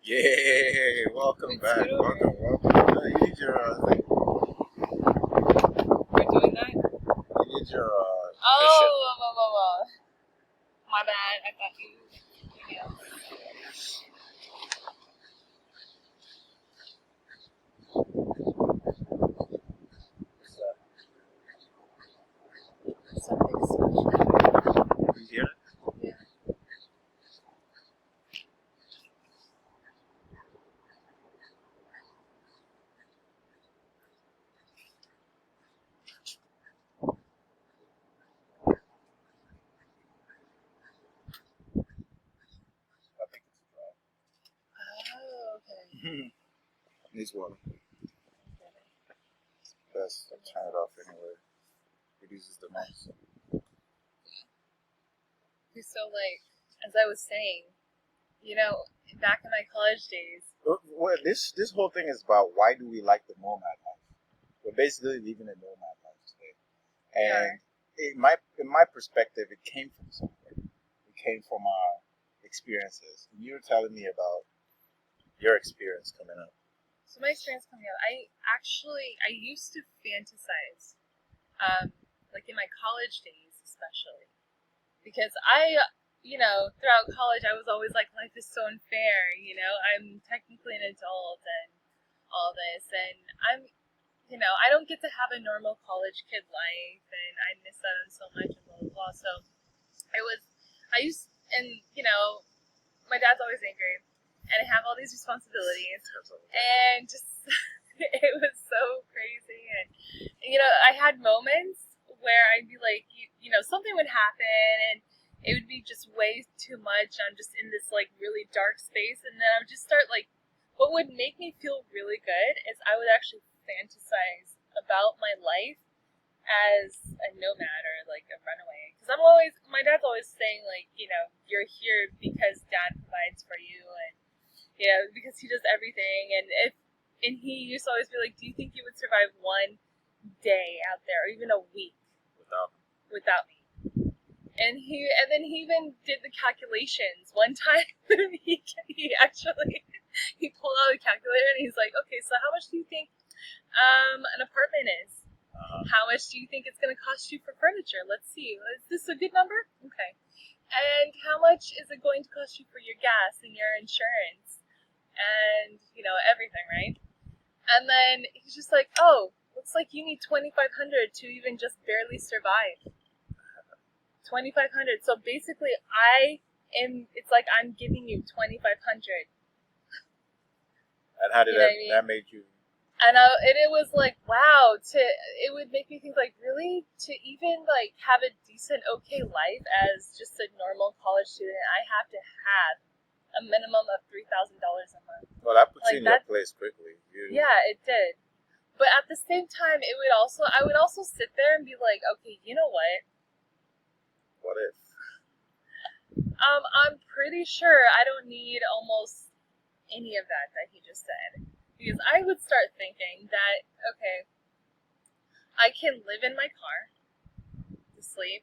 Yeah, welcome It's back. good over. Welcome. You need your thing. We're doing that? You need your cushion. Oh. My bad. I thought you. Yeah. Something special. You hear it? Yeah. I think it's Oh, okay. dry. Needs water. Get it. Best to turn it off anyway. Reduces the noise. So, like, as I was saying, back in my college days. Well, this whole thing is about why do we like the nomad life? We're basically living a nomad life today, We and are. in my perspective, it came from somewhere. It came from our experiences. You were telling me about your experience coming up. So my experience coming out, I used to fantasize, like in my college days especially, because throughout college I was always like, life is so unfair. I'm technically an adult and all this, and I don't get to have a normal college kid life, and I miss out on so much and blah blah blah. So it was, I used, and my dad's always angry, and I have all these responsibilities, and just it was so crazy. And I had moments where I'd be like, something would happen, and it would be just way too much. I'm just in this like really dark space, and then I would just start like, what would make me feel really good is I would actually fantasize about my life as a nomad or like a runaway, because my dad's always saying, like, you're here because dad provides for you, and because he does everything. And he used to always be like, do you think you would survive one day out there, or even a week Without without me? And then he even did the calculations one time. He actually he pulled out a calculator, and he's like, okay, so how much do you think an apartment is? How much do you think it's going to cost you for furniture? Let's see. Is this a good number? Okay. And how much is it going to cost you for your gas and your insurance and, everything, right? And then he's just like, oh, looks like you need 2,500 to even just barely survive. 2,500. So basically, it's like I'm giving you 2,500. and how did You know what I mean? that made you? And it was like, wow, it would make me think, like, really, to even like have a decent, okay life as just a normal college student, I have to have a minimum of $3,000 a month. Well, that puts Like you in your that, place quickly. yeah, it did. But at the same time, I would also sit there and be like, okay, you know what? What if? I'm pretty sure I don't need almost any of that he just said, because I would start thinking that, okay, I can live in my car to sleep.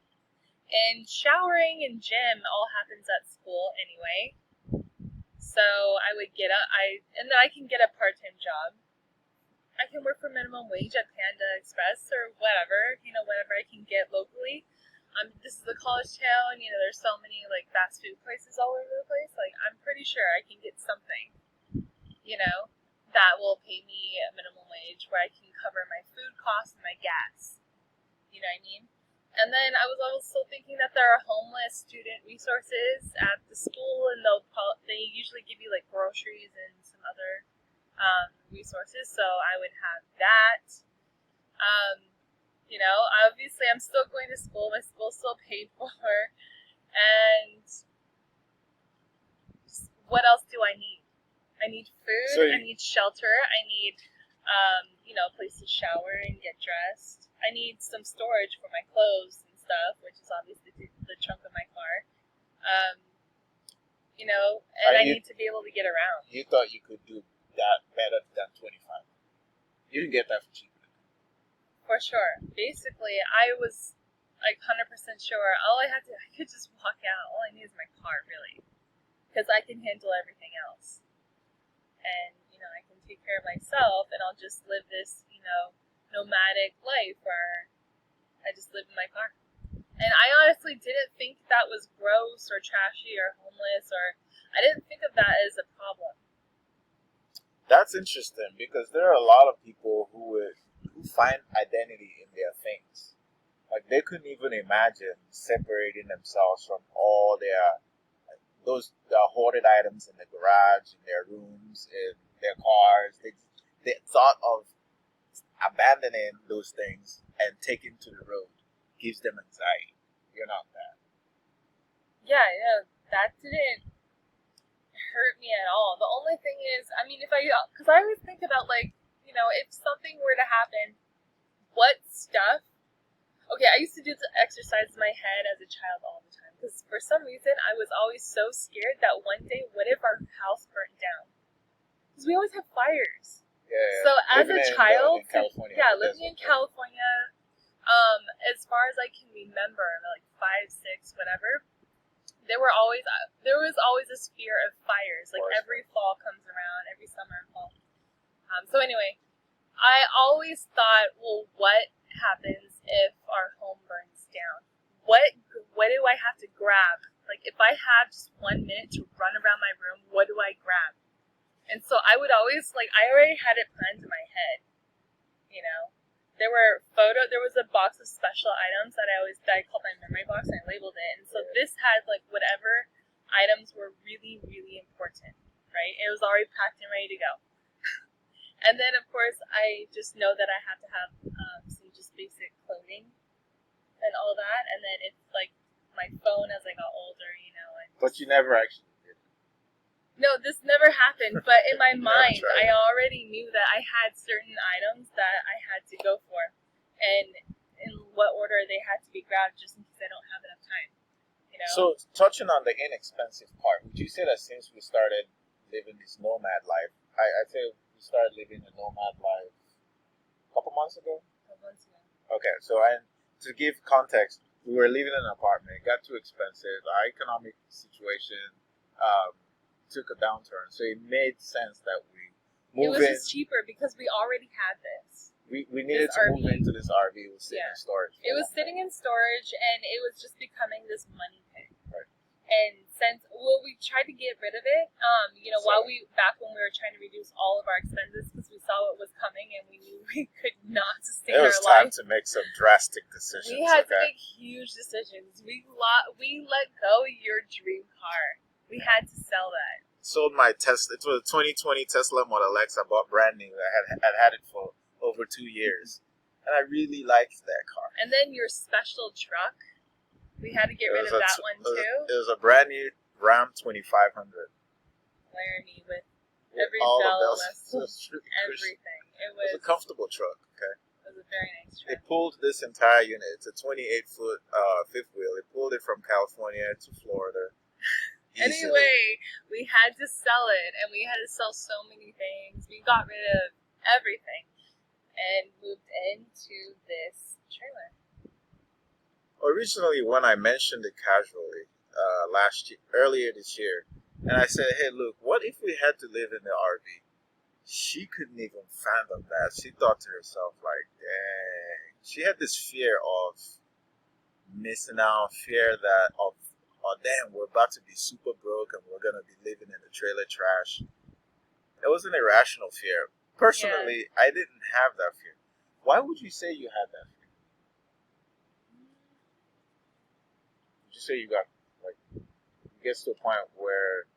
And showering and gym all happens at school anyway. So I would and then I can get a part-time job. I can work for minimum wage at Panda Express or whatever I can get locally. This is a college town, there's so many like fast food places all over the place. Like, I'm pretty sure I can get something, that will pay me a minimum wage where I can cover my food costs and my gas. You know what I mean? And then I was also thinking that there are homeless student resources at the school, and they usually give you like groceries and some other resources. So I would have that. Um, Obviously I'm still going to school. My school's still paid for, and what else do I need? I need food. I need shelter. I need, a place to shower and get dressed. I need some storage for my clothes and stuff, which is obviously the trunk of my car. Um, and I need to be able to get around. You thought you could do that better than 25. You didn't get that for cheap. For sure. Basically, I was like 100% sure. I could just walk out. All I need is my car, really, because I can handle everything else. and I can take care of myself, and I'll just live this nomadic life where I just live in my car. And I honestly didn't think that was gross or trashy or homeless, or I didn't think of that as a problem. That's interesting because there are a lot of people who find identity in their things. Like they couldn't even imagine separating themselves from all their hoarded items in the garage, in their rooms, in their cars. They thought of abandoning those things and taking to the road gives them anxiety. You're not that. Yeah, that didn't hurt me at all. The only thing is, I mean, because I always think about if something were to happen, what stuff. Okay, I used to do the exercise in my head as a child all the time because for some reason I was always so scared that one day, what if our house burnt down? Because we always have fires. Yeah. So as a child, in California, living in California, as far as I can remember, like 5, 6, whatever, there was always this fear of fires. Like every fall comes around, every summer and fall. So anyway, I always thought, well, what happens if our home burns down? What do I have to grab? Like if I have just 1 minute to run around my room, what do I grab? And so I would always I already had it planned in my head. There was a box of special items that I called my memory box, and I labeled it. And so this had whatever items were really, really important, right? It was already packed and ready to go. And then, of course, I just know that I have to have some just basic clothing and all that. And then it's my phone as I got older, But you never actually did. No, this never happened. But in my mind, I already knew that I had certain items that I had to go for. And in what order they had to be grabbed just in case I don't have enough time. So, touching on the inexpensive part, would you say that since we started living this nomad life, I'd say we started living the nomad life a couple months ago? Okay, so to give context, we were living in an apartment. It got too expensive. Our economic situation took a downturn, so it made sense that we move in. It was just cheaper because we already had this. We needed to move into this RV. It was sitting in storage. It was sitting in storage, and it was just becoming this money pit. Right. And we tried to get rid of it, back when we were trying to reduce all of our expenses because we saw what was coming and we knew we could not sustain our life. It was time to make some drastic decisions. We had to make huge decisions. We let go of your dream car. We had to sell that. Sold my Tesla. It was a 2020 Tesla Model X. I bought brand new. I had it for over 2 years, and I really liked that car. And then your special truck, we had to get rid of that one too. It was a brand new Ram 2500. Laramie with every all bell, the bells. everything. It was a comfortable truck. Okay. It was a very nice truck. It pulled this entire unit. It's a 28-foot fifth wheel. It pulled it from California to Florida. Anyway, we had to sell it, and we had to sell so many things. We got rid of everything and moved into this trailer. Originally, when I mentioned it casually earlier this year, and I said, hey, look, what if we had to live in the RV? She couldn't even fathom that. She thought to herself, dang. She had this fear of missing out, oh, damn, we're about to be super broke and we're going to be living in the trailer trash. It was an irrational fear. Personally, I didn't have that fear. Why would you say you had that fear? Would you say you got, it gets to a point where...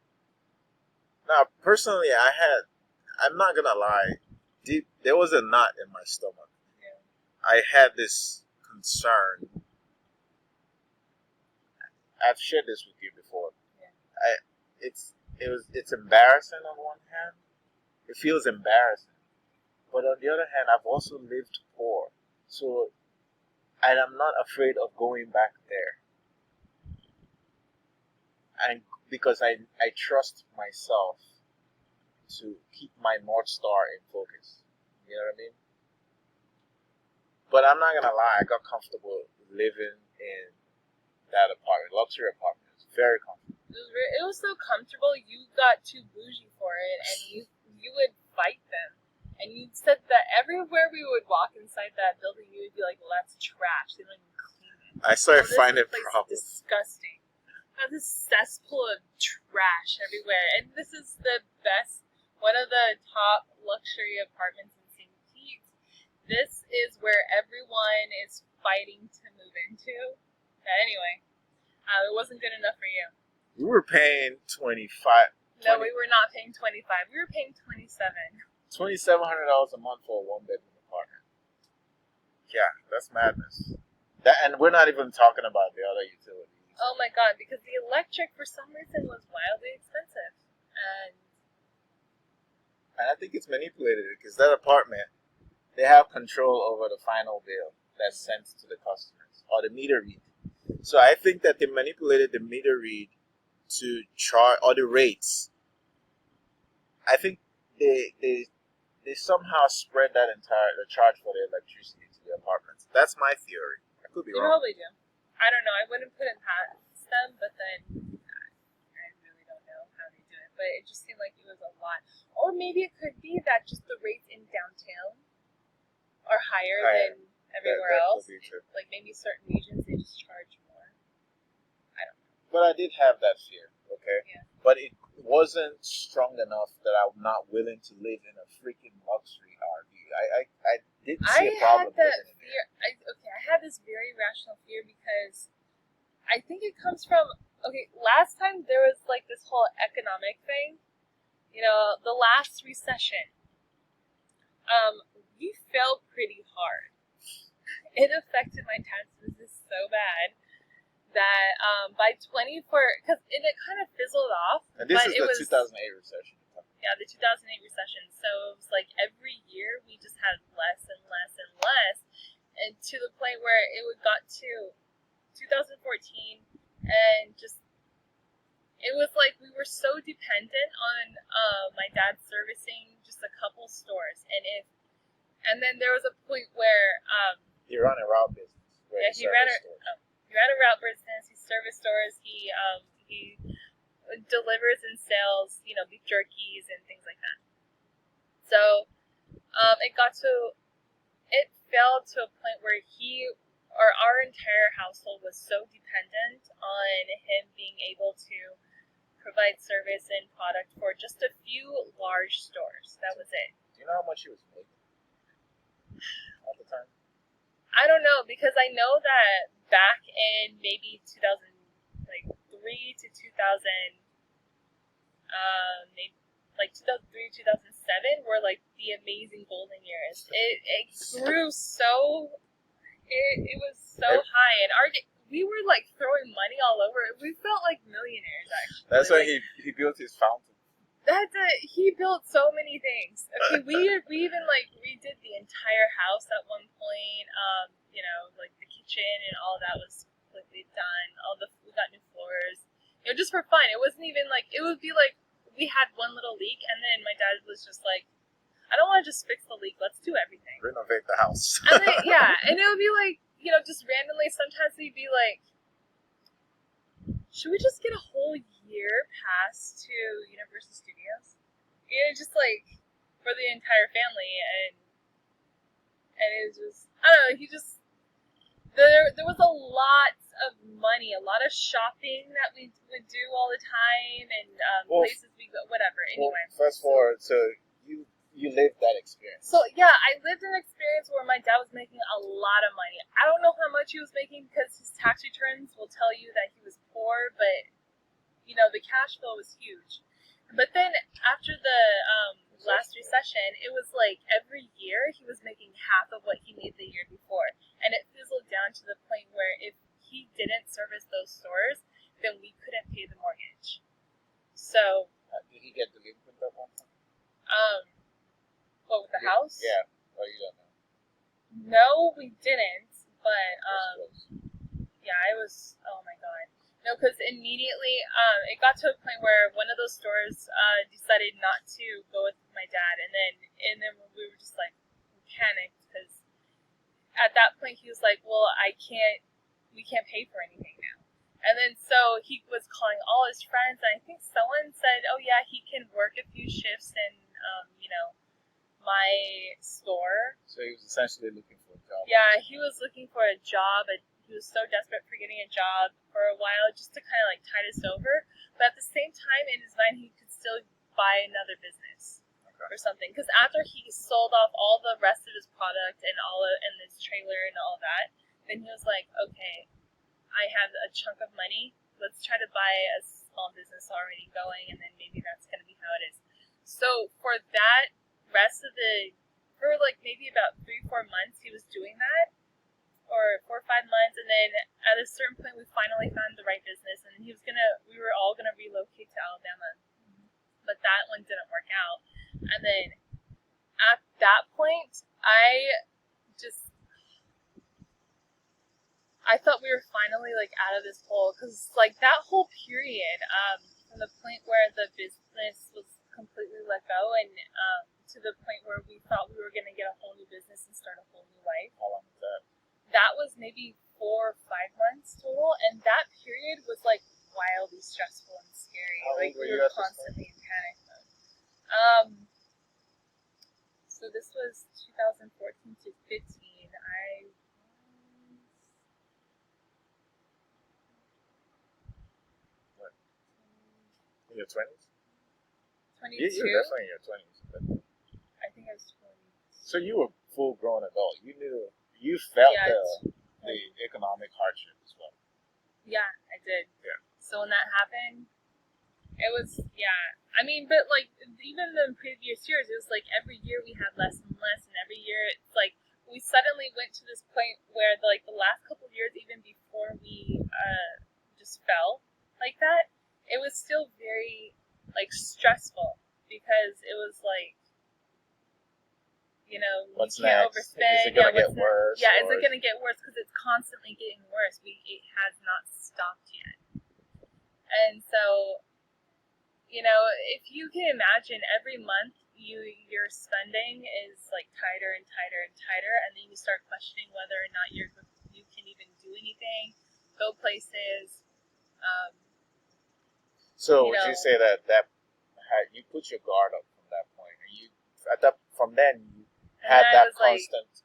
Now, personally, I'm not going to lie, there was a knot in my stomach. Yeah. I had this concern. I've shared this with you before. Yeah. It's embarrassing on one hand. It feels embarrassing. But on the other hand, I've also lived poor. And I'm not afraid of going back there. And because I trust myself to keep my North Star in focus. You know what I mean? But I'm not going to lie, I got comfortable living in that apartment, luxury apartment. It was very comfortable. It was so comfortable, you got too bougie for it, and you would fight them. And you said that everywhere we would walk inside that building, you would be like, well, that's trash. They don't even clean it. I started This finding place problems. is disgusting. This cesspool of trash everywhere. And this is the best, one of the top luxury apartments in St. Pete. This is where everyone is fighting to move into. But anyway, it wasn't good enough for you. We were paying 25. No, we were not paying $25. We were paying $27. $2,700 a month for a one-bedroom apartment. Yeah, that's madness. That, and we're not even talking about the other utilities. Oh my god, because the electric for some reason was wildly expensive. And I think it's manipulated because that apartment, they have control over the final bill that's sent to the customers or the meter read. So I think that they manipulated the meter read to charge or the rates. I think they somehow spread that the charge for the electricity to the apartments. That's my theory. I could be you wrong. probably do. I don't know. I wouldn't put it past them, but then I really don't know how they do it. But it just seemed like it was a lot. Or maybe it could be that just the rates in downtown are higher than everywhere that else. could be true. Like maybe certain regions they just charge more. I don't know. But I did have that fear, okay? Yeah. But it wasn't strong enough that I'm not willing to live in a freaking luxury RV. I didn't see a problem living in fear. there. I had this very rational fear because I think it comes from, last time there was like this whole economic thing. You know, the last recession, we fell pretty hard. It affected my tax business so bad that by because it kind of fizzled off. And this but is the 2008 recession. Yeah, the 2008 recession. So it was like every year we just had less and less and less, and to the point where it got to 2014, and just it was like we were so dependent on my dad servicing just a couple stores, and then there was a point where he ran a route business. Yeah, he ran a route business. He serviced stores. He delivers and sells, beef jerkies and things like that. So it fell to a point where our entire household was so dependent on him being able to provide service and product for just a few large stores. That was it. Do you know how much he was making at the time? I don't know, because I know that back in maybe 2003 to 2000, maybe like 2003, 2007 were like the amazing golden years. It grew so, it was so high, and we were like throwing money all over it. We felt like millionaires, actually. That's why he built his fountain. That's it. He built so many things. Okay, we even like redid the entire house at one point. Like the kitchen and all that was completely done. We got new floors. Just for fun. It wasn't even like, it would be like we had one little leak, and then my dad was just like, I don't want to just fix the leak. Let's do everything. Renovate the house. And then, and it would be like, just randomly. Sometimes we'd be like, should we just get a whole year pass to Universal Studios? Just like for the entire family, and it was just, I don't know, there was a lot of money, a lot of shopping that we would do all the time, and places we go, whatever. Anyway. Fast forward, so you lived that experience. So yeah, I lived an experience where my dad was making a lot of money. I don't know how much he was making because his tax returns will tell you that he was poor, but the cash flow was huge. But then after the last recession, it was like every year he was making half of what he made the year before, and it fizzled down to the point where if he didn't service those stores, then we couldn't pay the mortgage. So did he get delinquent at one time? What, with the house? Yeah. Oh, you don't know. No, we didn't. But yeah, I was. Oh my god. No, because immediately it got to a point where one of those stores decided not to go with my dad, and then we were just like panicked because at that point he was like, "Well, we can't pay for anything now." And then so he was calling all his friends, and I think someone said, "Oh yeah, he can work a few shifts and my store. So he was essentially looking for a job. Yeah, he was looking for a job, and he was so desperate for getting a job for a while, just to kind of like tide us over. But at the same time, in his mind, he could still buy another business or something. Because after he sold off all the rest of his product and and his trailer and all that, then he was like, okay, I have a chunk of money. Let's try to buy a small business already going, and then maybe that's going to be how it is. So for that for like maybe about 3-4 months, he was doing that, or 4 or 5 months, and then at a certain point, we finally found the right business, and we were all gonna relocate to Alabama, but that one didn't work out. And then at that point, I thought we were finally like out of this hole, because like that whole period, from the point where the business was completely let go, and to the point where we thought we were going to get a whole new business and start a whole new life. How long was that? That was maybe 4 or 5 months total, and that period was like wildly stressful and scary. How like old were we you were at this constantly in panic mode. So this was 2014 to 15. I What? In your 20s? 22. You're definitely in your 20s. But... I think I was 20. So you were a full-grown adult. You felt Yeah, the economic hardship as well. Yeah, I did. Yeah. So when that happened, it was, yeah. I mean, but like, even the previous years, it was like every year we had less and less, and every year it's like we suddenly went to this point where the last couple of years, even before we just fell like that, it was still very like stressful, because it was like, What's you can't next? overspend. Is it going to get worse? Yeah, is it going to get worse? Because it's constantly getting worse. It has not stopped yet. And so, if you can imagine, every month your spending is like tighter and tighter and tighter, and then you start questioning whether or not you can even do anything, go places. So would you say that you put your guard up from that point? From then you had that constant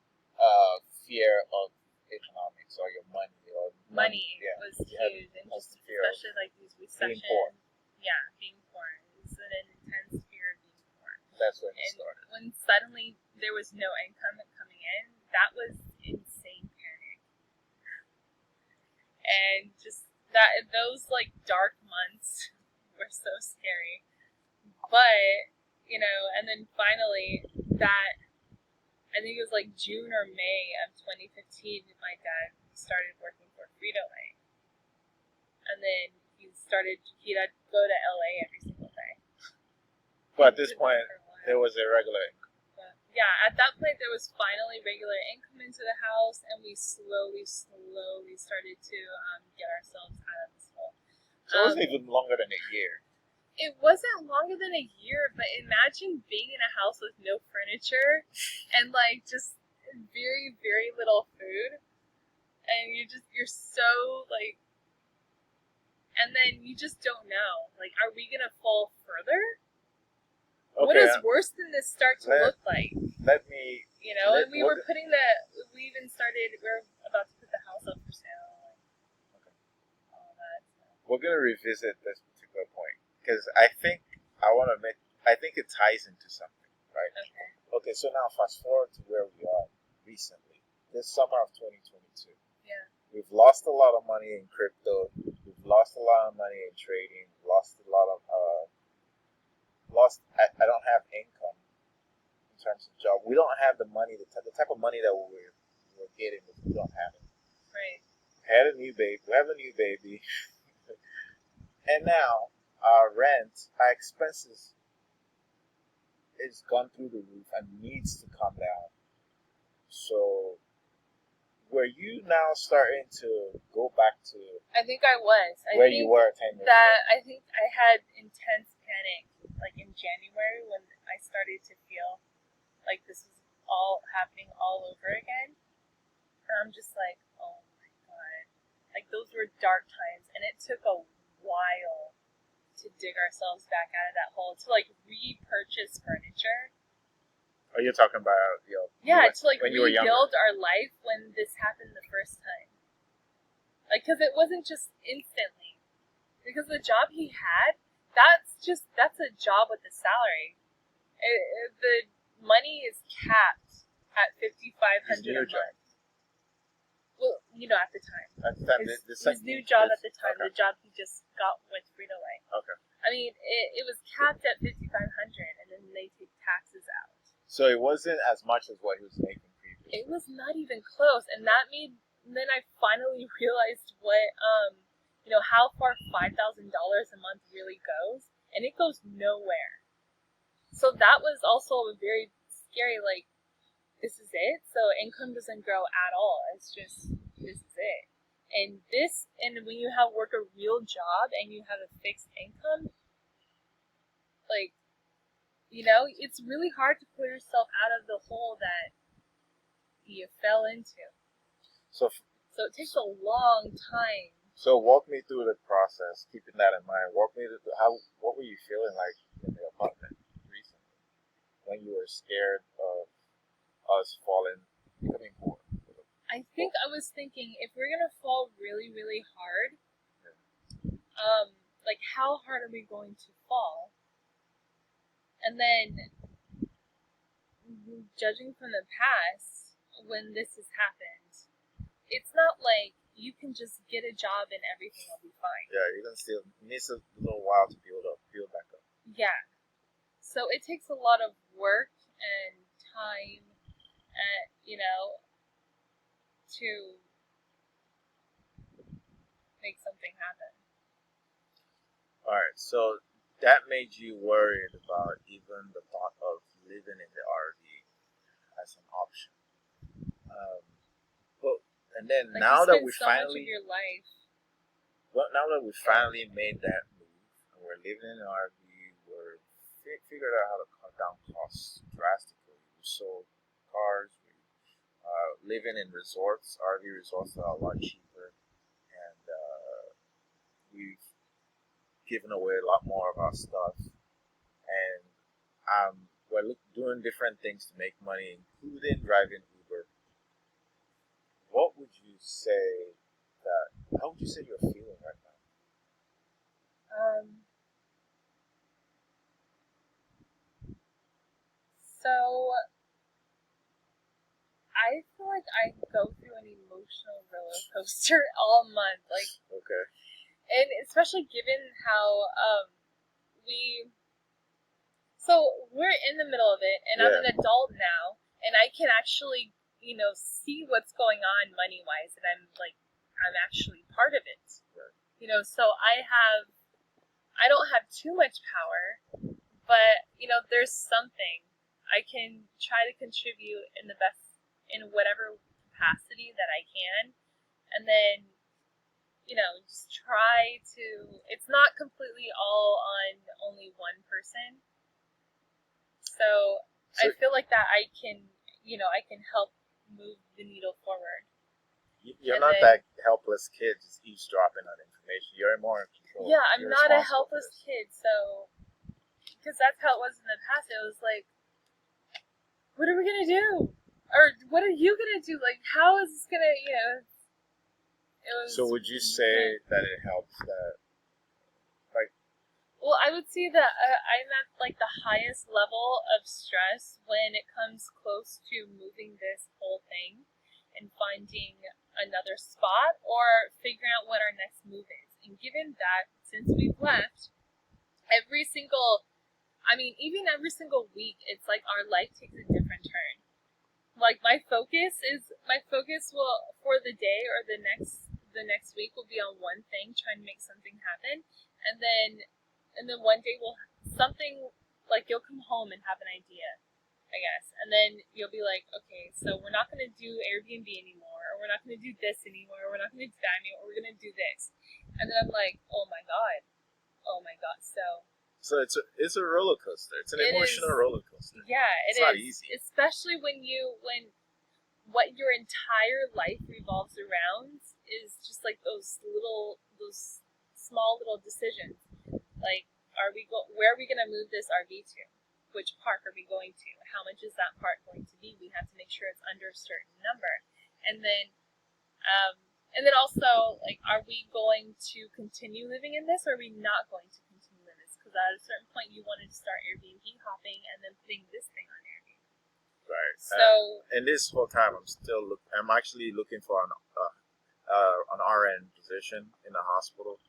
fear of economics or your money or money was huge, and just especially like these recessions. Being poor. It was an intense fear of being poor. That's when it started. When suddenly there was no income coming in, that was insane panic. And just those like dark months were so scary. But, and then finally I think it was like June or May of 2015, my dad started working for Frito-Lay. And then he'd go to LA every single day. But at this point, there was a regular income. Yeah, at that point, there was finally regular income into the house, and we slowly started to get ourselves out of this hole. So it wasn't even longer than a year. It wasn't longer than a year, but imagine being in a house with no furniture and like just very, very little food, and you're so like, and then you just don't know, like, are we gonna fall further? Okay, what does worse than this start to look like? Let me. And we were about to put the house up for sale. Okay. All that. We're gonna revisit this particular point, because I think it ties into something, right? Okay, so now fast forward to where we are recently, this summer of 2022. Yeah. We've lost a lot of money in crypto. We've lost a lot of money in trading. Lost a lot of I don't have income in terms of job. We don't have the money, the type of money that we're getting. We don't have it. Right. We have a new baby, and now our rent, our expenses, it's gone through the roof and needs to come down. So, were you now starting to go back to? I think I was. Where you were 10 years ago. I think I had intense panic, like in January, when I started to feel like this was all happening all over again. And I'm just like, oh my god. Like, those were dark times, and it took a while to dig ourselves back out of that hole, to like repurchase furniture. Are you talking about Yeah, to like when you were younger? rebuild our life when this happened the first time. Like, because it wasn't just instantly. Because the job he had, that's a job with a salary. The money is capped at $5,500 a month. Well, at the time. At the time, his new job at the time, okay. the job he just got with Frito-Lay. Okay. I mean, it was capped at $5,500, and then they take taxes out. So it wasn't as much as what he was making previously. It was not even close, and then I finally realized what, how far $5,000 a month really goes, and it goes nowhere. So that was also a very scary, like, this is it? So income doesn't grow at all. It's just, this is it. And when you work a real job and you have a fixed income, like, it's really hard to pull yourself out of the hole that you fell into. So it takes a long time. So walk me through the process, keeping that in mind. Walk me through what were you feeling like in the apartment recently when you were scared of us becoming poor? I think I was thinking, if we're gonna fall really, really hard, like, how hard are we going to fall? And then, judging from the past, when this has happened, it's not like you can just get a job and everything will be fine. Yeah, you're gonna still needs a little while to build back up. Yeah. So it takes a lot of work and time, and to make something happen. All right, so that made you worried about even the thought of living in the RV as an option. And then like, now that we so finally, much of your life. Well, now that we finally made that move and we're living in an RV, we're figured out how to cut down costs drastically. We sold cars. Living in resorts, RV resorts are a lot cheaper, and we've given away a lot more of our stuff. And we're doing different things to make money, including driving Uber. What would you say how would you say you're feeling right now? So I feel like I go through an emotional roller coaster all month, like. Okay. And especially given how we're in the middle of it, and I'm an adult now, and I can actually see what's going on money wise, and I'm actually part of it. Right. So I don't have too much power, but there's something I can try to contribute in whatever capacity that I can, and then just try to. It's not completely all on only one person. So I feel like that I can help move the needle forward. You're not that helpless kid just eavesdropping on information. You're more in control. Yeah, I'm not a helpless kid. So, because that's how it was in the past. It was like, what are we gonna do? Or what are you gonna do? Like, how is this gonna, So would you say that it helps that, like? Well, I would say that I'm at like the highest level of stress when it comes close to moving this whole thing and finding another spot or figuring out what our next move is. And given that, since we've left, every single week, it's like our life takes a different turn. Like my focus will for the day or the next week will be on one thing, trying to make something happen, and then one day something like you'll come home and have an idea, I guess, and then you'll be like, okay, so we're not gonna do Airbnb anymore, or we're not gonna do this anymore, or we're not gonna do that anymore, we're gonna do this, and then I'm like, oh my god, So it's a roller coaster. It's an emotional roller coaster. Yeah, it's not easy, especially when what your entire life revolves around is just like those small little decisions. Like, where are we gonna move this RV to? which park are we going to? How much is that park going to be? We have to make sure it's under a certain number. And then also, like, are we going to continue living in this, or are we not going to continue in this? Because at a certain point, you wanted to start Airbnb hopping and then putting this thing on Airbnb. Right. So, and this whole time, I'm actually looking for an RN position in a hospital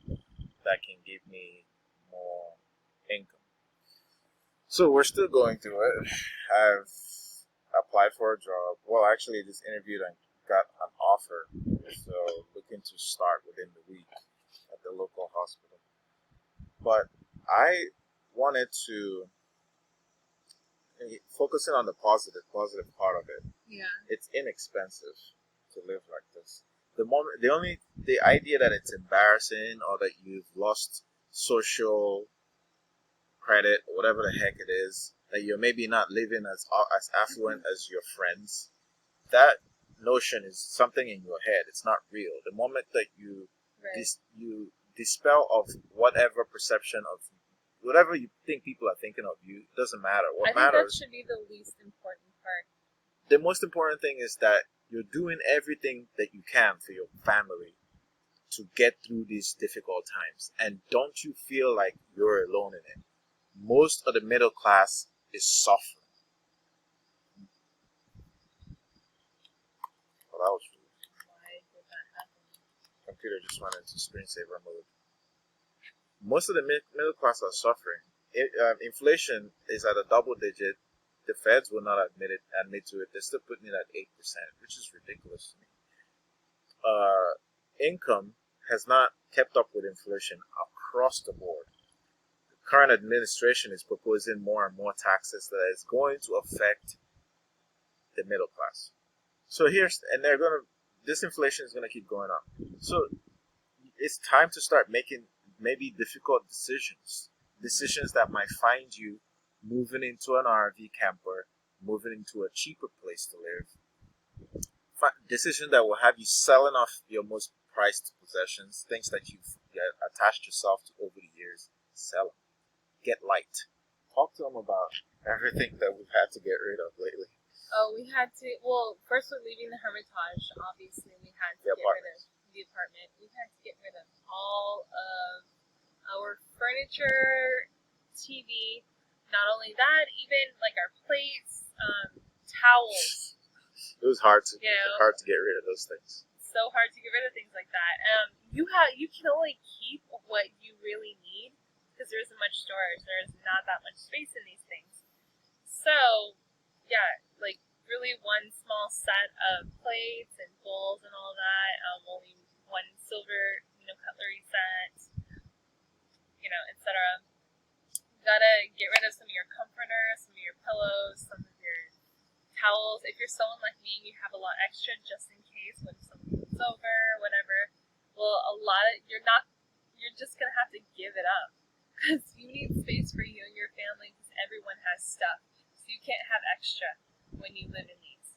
that can give me more income. So we're still going through it. I've applied for a job. Well, actually, just interviewed and got an offer. So looking to start within the week at the local hospital. But I wanted to focusing on the positive part of it. yeah. It's inexpensive to live like this. The idea that it's embarrassing or that you've lost social credit or whatever the heck it is, that you're maybe not living as affluent as your friends, that notion is something in your head. It's not real. The moment that you you dispel of whatever perception of whatever you think people are thinking of you, it doesn't matter. What I think matters, that should be the least important part. the most important thing is that you're doing everything that you can for your family to get through these difficult times. And don't you feel like you're alone in it. Most of the middle class is suffering. Well, that was rude. Why did that happen? Computer just went into screensaver mode. Most of the middle class are suffering. Inflation is at a double digit. The feds will not admit to it. They're still putting it at 8%, which is ridiculous to me. Income has not kept up with inflation across the board. The current administration is proposing more and more taxes that is going to affect the middle class. So this inflation is gonna keep going up. So it's time to start making maybe difficult decisions that might find you moving into an RV camper, moving into a cheaper place to live. Decisions that will have you selling off your most prized possessions, things that you've attached yourself to over the years. Sell them. Get light. Talk to them about everything that we've had to get rid of lately. Oh, we had to. Well, first we're leaving the Hermitage. Obviously, we had to get rid of the apartment. We had to get rid of all of our furniture, TV. Not only that, even like our plates, towels. It was hard to You know, get rid of those things. so hard to get rid of things like that. You can only keep what you really need because there isn't much storage. There's not that much space in these things. So, yeah, like really one small set of plates and bowls and all that. Only one silver, cutlery set, etc. Gotta get rid of some of your comforters, some of your pillows, some of your towels. If you're someone like me, you have a lot extra just in case when someone comes over, whatever. Well, you're just gonna have to give it up because you need space for you and your family because everyone has stuff. So you can't have extra when you live in these.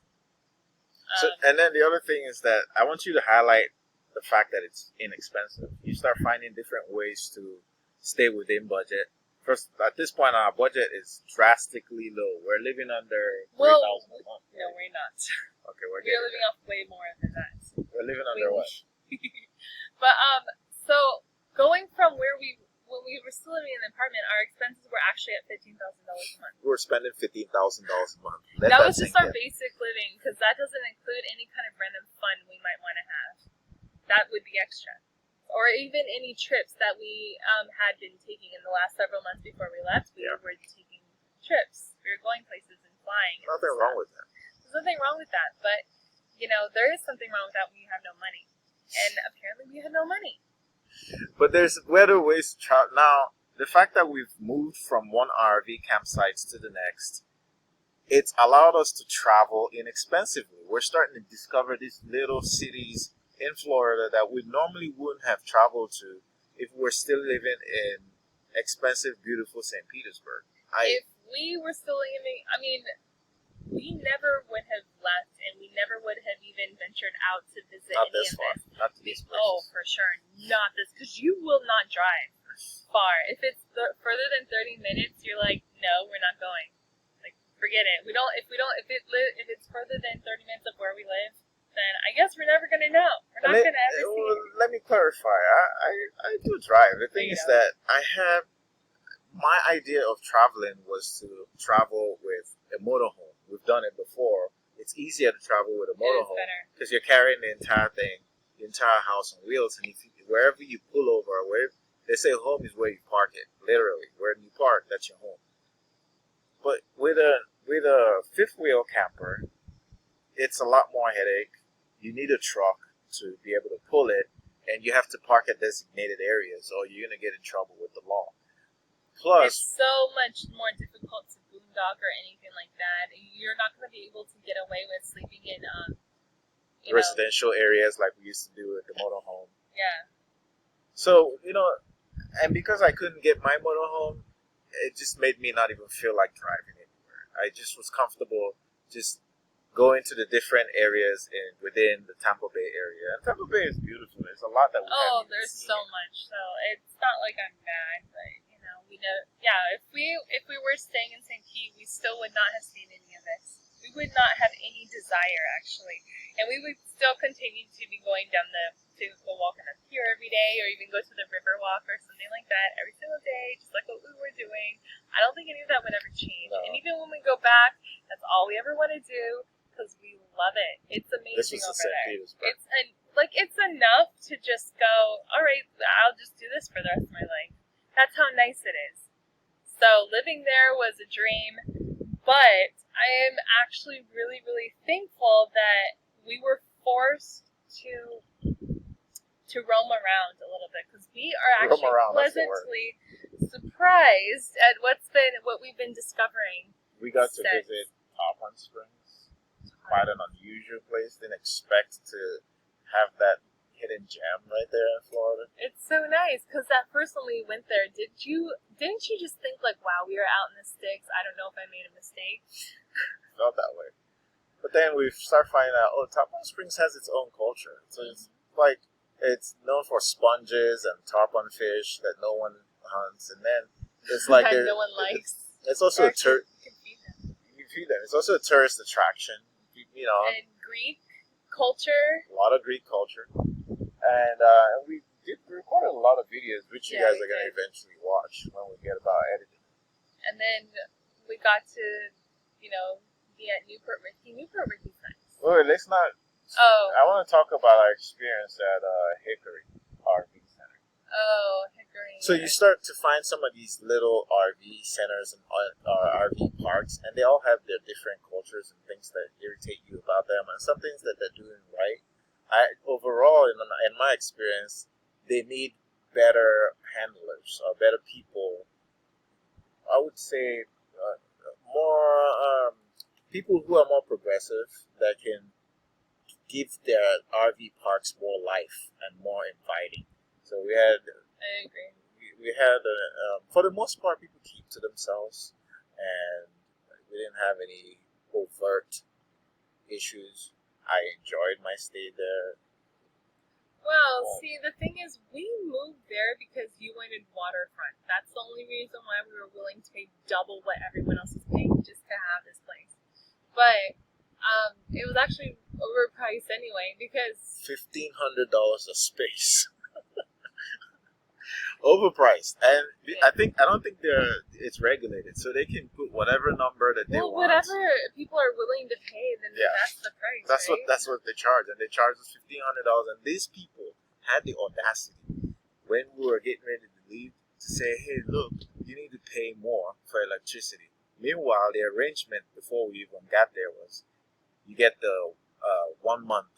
And then the other thing is that I want you to highlight the fact that it's inexpensive. You start finding different ways to stay within budget. First, at this point, our budget is drastically low. We're living under $3,000 a month. No, we're not. Okay, We're living off way more than that. We're living under what? But so going from when we were still living in the apartment, our expenses were actually at $15,000 a month. We were spending $15,000 a month. That was just our basic living, because that doesn't include any kind of random fun we might want to have. That would be extra. Or even any trips that we had been taking in the last several months before we left. We were taking trips. We were going places and flying. Nothing wrong with that. There's nothing wrong with that. But, there is something wrong with that when you have no money. And apparently we had no money. But there's better ways to travel. Now, the fact that we've moved from one RV campsite to the next, it's allowed us to travel inexpensively. We're starting to discover these little cities in Florida that we normally wouldn't have traveled to if we're still living in expensive, beautiful St. Petersburg. If we were still living, we never would have left, and we never would have even ventured out to visit Not any this of far. this. Not to these places. Oh, for sure. Not this, because you will not drive. far. If it's further than 30 minutes, you're like, no, we're not going. Like, forget it. If it's further than 30 minutes of where we live, then I guess we're never gonna know. We're not gonna ever see it. Let me clarify. I do drive. The thing is that my idea of traveling was to travel with a motorhome. We've done it before. It's easier to travel with a motorhome because you're carrying the entire thing, the entire house on wheels, and wherever you pull over, they say home is where you park it. Literally, where you park, that's your home. But with a fifth wheel camper, it's a lot more headache. You need a truck to be able to pull it, and you have to park at designated areas, or you're gonna get in trouble with the law. Plus, it's so much more difficult to boondog or anything like that. You're not going to be able to get away with sleeping in residential areas like we used to do at the motorhome. Yeah. So, and because I couldn't get my motorhome, it just made me not even feel like driving anywhere. I just was comfortable just going to the different areas within the Tampa Bay area. And Tampa Bay is beautiful. There's a lot that we haven't there's seen. So much. So it's not like I'm mad, but we know. Yeah, if we were staying in St. Pete, we still would not have seen any of this. We would not have any desire, actually, and we would still continue to be going down to go walk on the pier every day, or even go to the river walk or something like that every single day, just like what we were doing. I don't think any of that would ever change. No. And even when we go back, that's all we ever want to do because we love it. It's amazing over there. It's enough to just go, all right, I'll just do this for the rest of my life. That's how nice it is. So living there was a dream, but I am actually really, really thankful that we were forced to roam around a little bit because we are actually pleasantly surprised at what we've been discovering. We got to visit Tarpon Springs. It's quite an unusual place. Didn't expect to have that hidden gem right there in Florida. It's so nice because that first when we went there, didn't you just think like, wow, we are out in the sticks? I don't know if I made a mistake. Felt that way. But then we start finding out, Tarpon Springs has its own culture. So it's like, it's known for sponges and tarpon fish that no one hunts. And then it's like no one likes. It's also you can feed them. You feed them. It's also a tourist attraction. And Greek culture. A lot of Greek culture. And we recorded a lot of videos, which you guys are going to eventually watch when we get about editing. And then we got to, be at Newport Richey. Newport Richey's nice. Wait, let's not. I want to talk about our experience at Hickory RV Center. Oh, Hickory. So you start to find some of these little RV centers and RV parks, and they all have their different cultures and things that irritate you about them, and some things that they're doing right. Overall, in my experience, they need better handlers or better people. I would say more people who are more progressive that can give their RV parks more life and more inviting. So we had. I agree. We had, for the most part, people keep to themselves, and we didn't have any overt issues. I enjoyed my stay there. Well, see, the thing is, we moved there because you wanted waterfront. That's the only reason why we were willing to pay double what everyone else is paying just to have this place. But it was actually overpriced anyway because $1,500 a space. Overpriced, and I don't think it's regulated, so they can put whatever number that they want. Whatever people are willing to pay, then that's the price. That's what they charge, and they charge us $1,500. And these people had the audacity when we were getting ready to leave to say, "Hey, look, you need to pay more for electricity." Meanwhile, the arrangement before we even got there was, you get the 1 month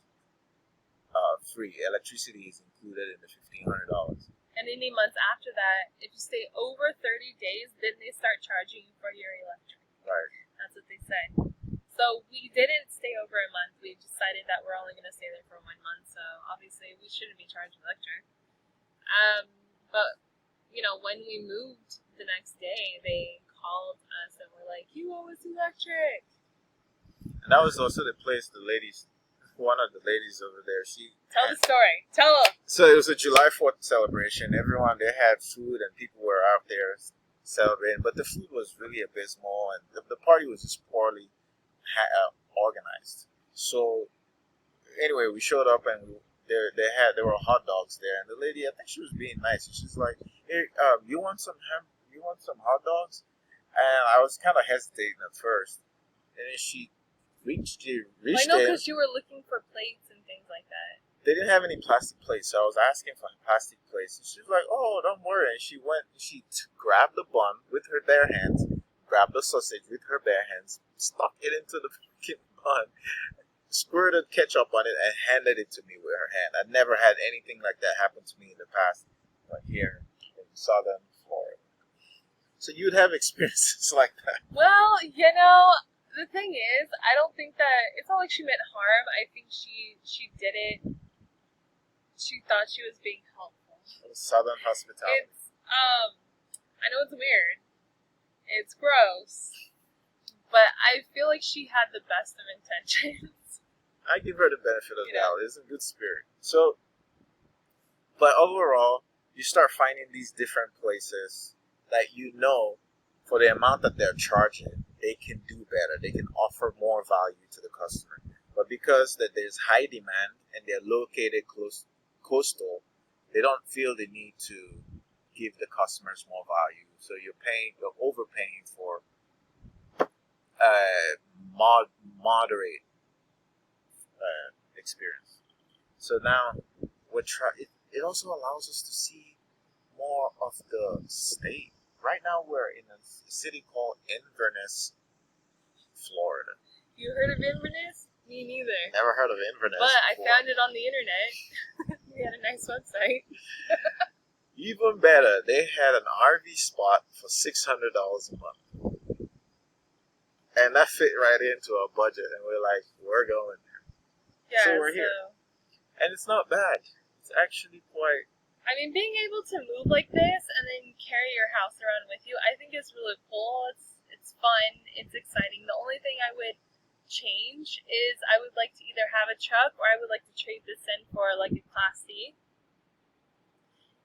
free. Electricity is included in the $1,500. And any months after that, if you stay over 30 days, then they start charging you for your electric. Right. That's what they said. So we didn't stay over a month. We decided that we're only going to stay there for 1 month. So obviously we shouldn't be charged electric. But, when we moved the next day, they called us and were like, you owe us electric. And that was also the place the ladies one of the ladies over there, she Tell the story. Tell them. so it was a July 4th celebration. Everyone, they had food and people were out there celebrating, but the food was really abysmal and the party was just poorly organized. So anyway, we showed up and there were hot dogs there, and the lady, I think she was being nice. And she's like, "Hey, you want some You want some hot dogs?" And I was kind of hesitating at first, and then she reached I know, in. because you were looking for plates and things like that. They didn't have any plastic plates, so I was asking for plastic plates. And she was like, "Oh, don't worry." And she grabbed the bun with her bare hands, grabbed the sausage with her bare hands, stuck it into the fucking bun, squirted ketchup on it, and handed it to me with her hand. I'd never had anything like that happen to me in the past, like here in Southern Florida. So you'd have experiences like that. Well, you know, the thing is, I don't think that it's not like she meant harm. I think she did it. She thought she was being helpful. Southern hospitality. It's I know it's weird. It's gross. But I feel like she had the best of intentions. I give her the benefit of the doubt. It's a good spirit. So, but overall, you start finding these different places that you know, for the amount that they're charging, they can do better. They can offer more value to the customer. But because that there's high demand and they're located coastal, they don't feel the need to give the customers more value. So you're overpaying for moderate experience. So now it also allows us to see more of the state. Right now we're in a city called Inverness, Florida. You heard of Inverness? Me neither. Never heard of Inverness. But I before. found it on the internet. We had a nice website. Even better, they had an RV spot for $600 a month. And that fit right into our budget, and we're like, we're going there. Yeah, So we're here. And it's not bad. It's actually quite... I mean, being able to move like this and then carry your house around with you, I think is really cool. It's fun. It's exciting. The only thing I would change is I would like to either have a truck or I would like to trade this in for like a Class C.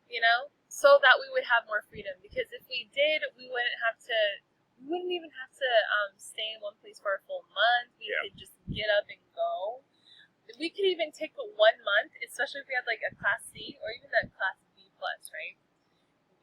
You know? So that we would have more freedom. Because if we did, we wouldn't even have to stay in one place for a full month. We could just get up and go. We could even take 1 month, especially if we had like a Class C or even a Class B plus, right?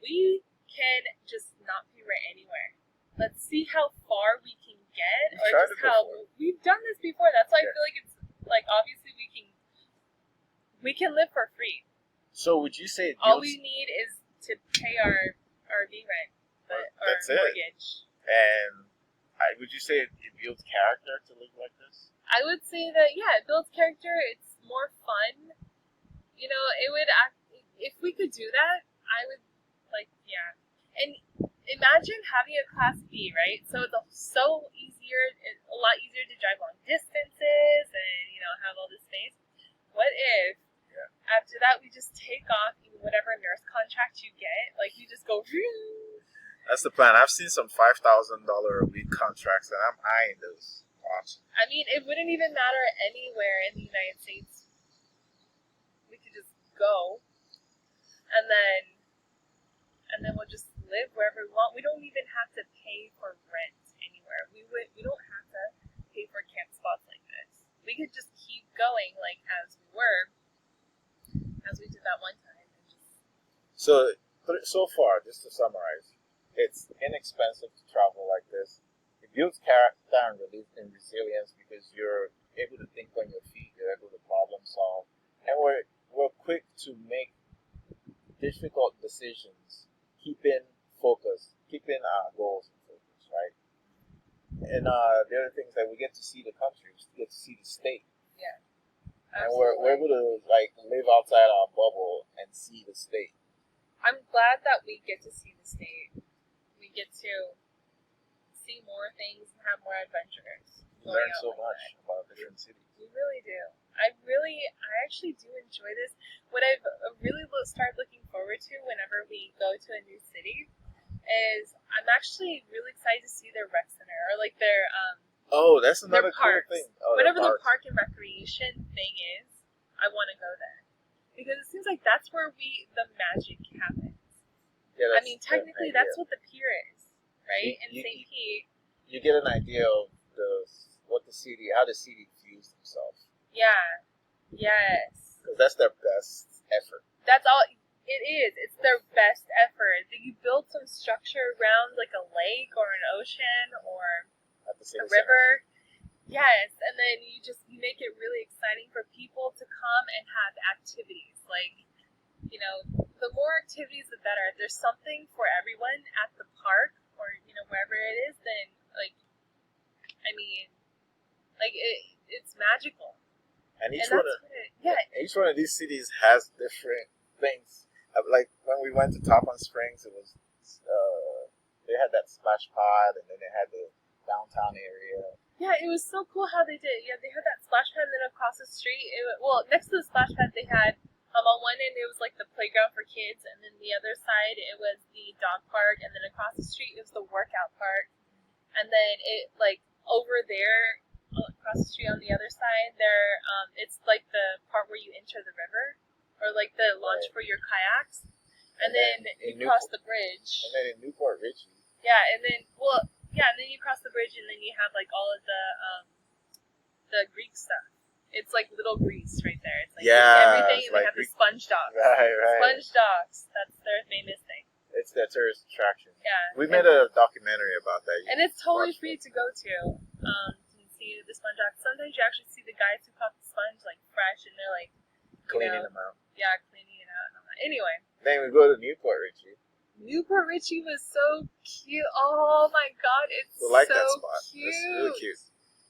We can just not pay rent anywhere. Let's see how far we can get, or just how we've done this before. That's why I feel like it's like obviously we can live for free. So would you say all we need is to pay our RV rent, our mortgage? And would you say it builds character to live like this? I would say that, yeah, it builds character. It's more fun. You know, it would if we could do that, I would, like, yeah. And imagine having a Class B, right? So it's a lot easier to drive long distances and, you know, have all this space. What if, after that, we just take off whatever nurse contract you get? Like, you just go, That's the plan. I've seen some $5,000 a week contracts, and I'm eyeing those. I mean, it wouldn't even matter anywhere in the United States. We could just go, and then we'll just live wherever we want. We don't even have to pay for rent anywhere. We don't have to pay for camp spots like this. We could just keep going like as we did that one time. So far, just to summarize, it's inexpensive to travel like this. It builds character and resilience because you're able to think on your feet, you're able to problem solve, and we're quick to make difficult decisions, keeping our goals in focus, right? And the other things that we get to see the country, we get to see the state. Yeah. And we're able to like live outside our bubble and see the state. I'm glad that we get to see the state. We get to see more things and have more adventures. We learn so much about different cities. We really do. I actually do enjoy this. What I've really started looking forward to whenever we go to a new city is I'm actually really excited to see their rec center or like their Oh, that's Their another cool parks. thing. Oh, Whatever the parks. park and recreation thing is, I want to go there. Because it seems like that's where the magic happens. Yeah, I mean, technically, that's what the pier is, right? In St. Pete. You get an idea of how the city views themselves. Yeah. Yes. Because that's their best effort. That's all it is. It's their best effort. You build some structure around like a lake or an ocean or At the a river. Yes, and then you make it really exciting for people to come and have activities. Like, the more activities, the better. If there's something for everyone at the park or, wherever it is, then, like, I mean, like, it's magical. And each one of these cities has different things. Like, when we went to Top on Springs, it was, they had that splash pad, and then they had the downtown area. Yeah, it was so cool how they did. Yeah, they had that splash pad, and then across the street, next to the splash pad, they had, on one end, it was like the playground for kids, and then the other side, it was the dog park, and then across the street, it was the workout park. And then over there, across the street on the other side, it's like the part where you enter the river, or like the launch for your kayaks. And then you cross the bridge. And then in Newport Richie. Yeah, and then you cross the bridge, and then you have like all of the Greek stuff. It's like little Greece right there. It's like everything, and they have the sponge dogs. Right. Sponge dogs. That's their famous thing. It's their tourist attraction. Yeah. We made a documentary about that. And it's totally free to go to see the sponge dogs. Sometimes you actually see the guys who caught the sponge like fresh, and they're like cleaning them out. Yeah, cleaning it out and all that. Anyway. Then we go to Newport Richie. Newport Richie was so cute. Oh my god, it's like so that spot. cute. It's really cute.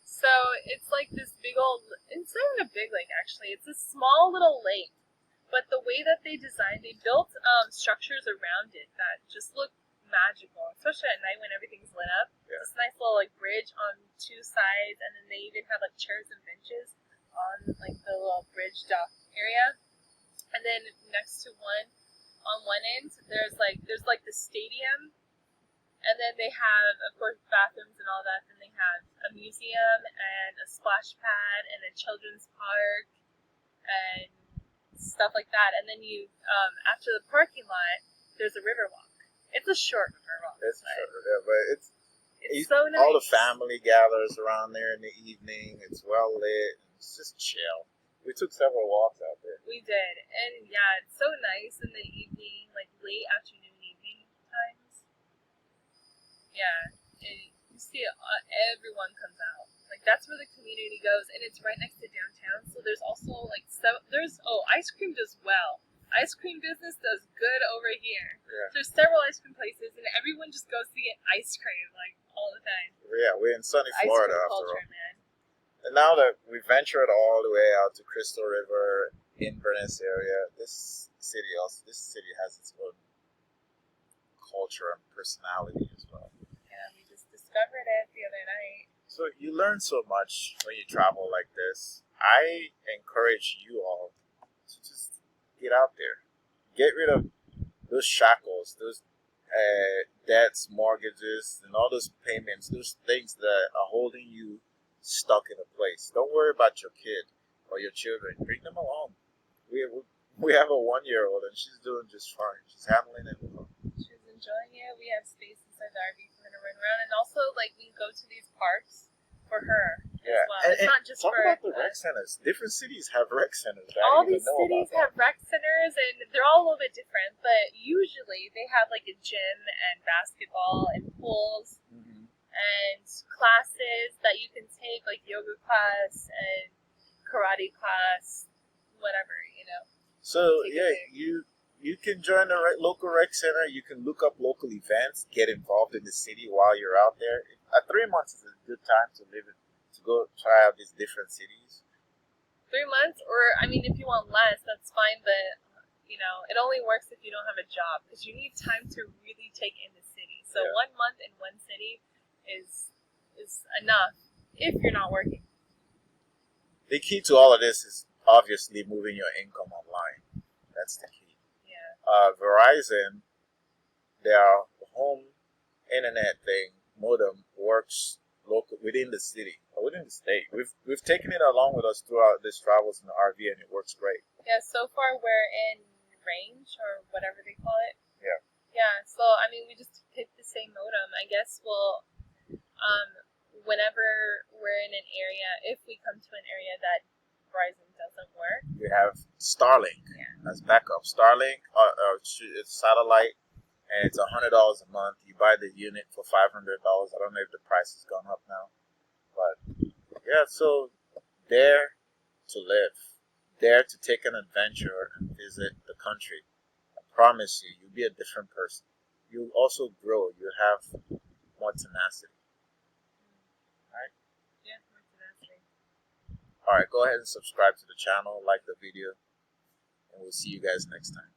So it's like this big old, it's not even a big lake actually, it's a small little lake. But the way that they designed, they built structures around it that just look magical, especially at night when everything's lit up. Yeah. This nice little like bridge on two sides, and then they even have like chairs and benches on like the little bridge dock area. And then next to on one end, there's like the stadium, and then they have, of course, bathrooms and all that. Then they have a museum and a splash pad and a children's park and stuff like that. And then after the parking lot, there's a river walk. It's a short river walk. But it's so nice. All the family gathers around there in the evening. It's well lit. It's just chill. We took several walks out there. We did. And yeah, it's so nice in the evening, like late afternoon, evening times. Yeah. And you see everyone comes out. Like, that's where the community goes. And it's right next to downtown. So there's also, like, ice cream does well. Ice cream business does good over here. Yeah. There's several ice cream places, and everyone just goes to get ice cream, like, all the time. Yeah, we're in sunny Florida ice cream after culture, all. Man. And now that we ventured all the way out to Crystal River, Inverness area, this city has its own culture and personality as well. Yeah, we just discovered it the other night. So you learn so much when you travel like this. I encourage you all to just get out there. Get rid of those shackles, those debts, mortgages, and all those payments, those things that are holding you stuck in a place. Don't worry about your kid or your children. Bring them along. We have a 1-year-old, and she's doing just fine. She's handling it well. She's enjoying it. We have space inside the RV for her to run around, and also like we go to these parks for her as well. It's not just talk for about the rec centers. Different cities have rec centers. All these cities have rec centers, and they're all a little bit different. But usually they have like a gym and basketball and pools. Mm-hmm. And classes that you can take, like yoga class and karate class, whatever, So yeah, you can join the local rec center. You can look up local events, get involved in the city while you're out there. 3 months is a good time to go try out these different cities. 3 months, or I mean, if you want less, that's fine. But it only works if you don't have a job, because you need time to really take in the city. So 1 month in one city is enough if you're not working. The key to all of this is obviously moving your income online. That's the key. Yeah. Verizon, their home internet thing, modem, works within within the city or within the state. We've taken it along with us throughout this travels in the RV, and it works great. Yeah, so far we're in range or whatever they call it. Yeah. Yeah, so I mean, we just picked the same modem. I guess we'll, whenever we're in an area, if we come to an area that Verizon doesn't work, We have Starlink as backup. Starlink, it's satellite, and it's $100 a month. You buy the unit for $500. I don't know if the price has gone up now, but yeah. So dare to live, dare to take an adventure and visit the country. I promise you, you'll be a different person. You'll also grow. You'll have more tenacity. yeah, what's the best thing? All right, go ahead and subscribe to the channel, like the video, and we'll see you guys next time.